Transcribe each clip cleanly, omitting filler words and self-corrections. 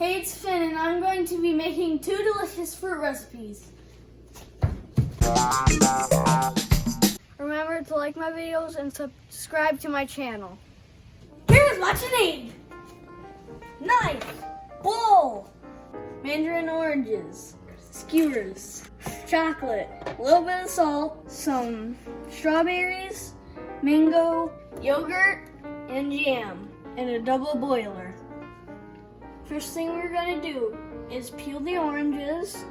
Hey, it's Finn, and I'm going to be making 2 delicious fruit recipes. Remember to like my videos and subscribe to my channel. Here's what you need: knife, bowl, mandarin oranges, skewers, chocolate, a little bit of salt, some strawberries, mango, yogurt, and jam, and a double boiler. First thing we're gonna do is peel the oranges,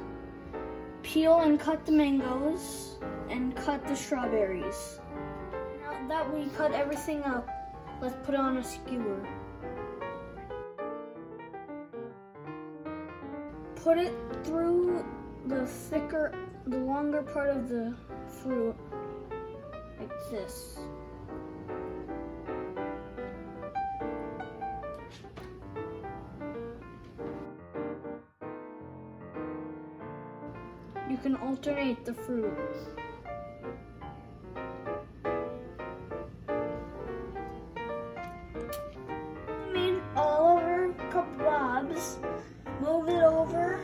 peel and cut the mangoes, and cut the strawberries. Now that we cut everything up, let's put on a skewer. Put it through the longer part of the fruit, like this. You can alternate the fruit. Made all of our kebabs. Move it over.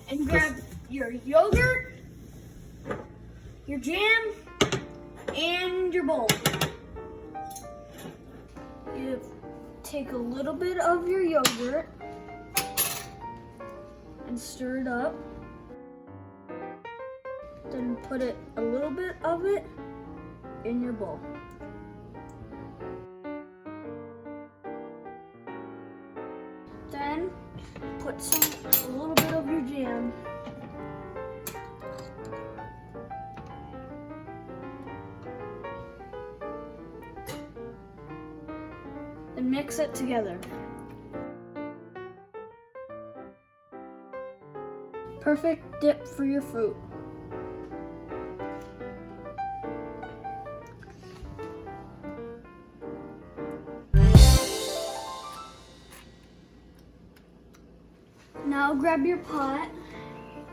And grab your yogurt, your jam, and your bowl. You take a little bit of your yogurt and stir it up. Then put a little bit of it in your bowl. Then put a little bit of your jam. And mix it together. Perfect dip for your fruit. Now grab your pot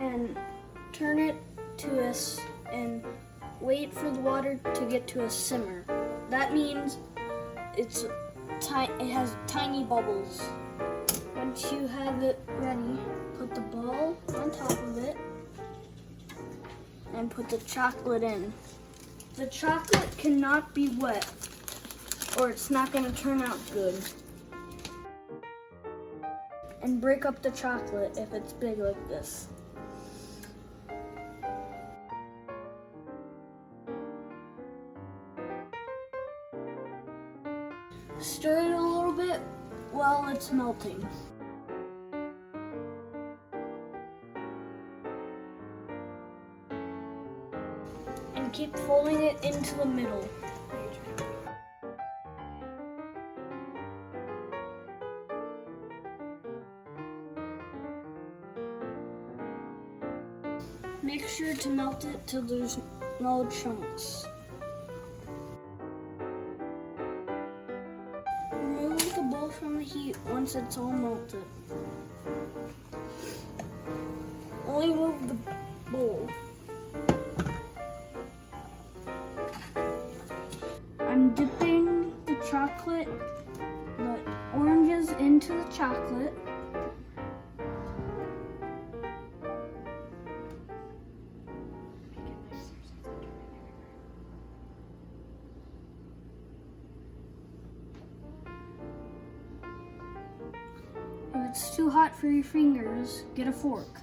and turn it to us and wait for the water to get to a simmer. That means it has tiny bubbles. Once you have it ready, put the bowl on top of it and put the chocolate in. The chocolate cannot be wet or it's not going to turn out good. And break up the chocolate if it's big like this. Stir it a little bit while it's melting. And keep folding it into the middle. Make sure to melt it till there's no chunks. Remove the bowl from the heat once it's all melted. Only move the bowl. I'm dipping the oranges into the chocolate. If it's too hot for your fingers, get a fork.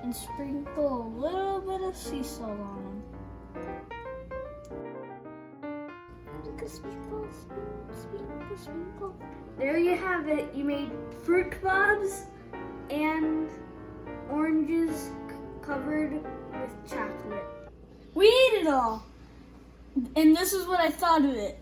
And sprinkle a little bit of sea salt on them. Sprinkle. There you have it. You made fruit kebabs and oranges covered with chocolate. We ate it all, and this is what I thought of it.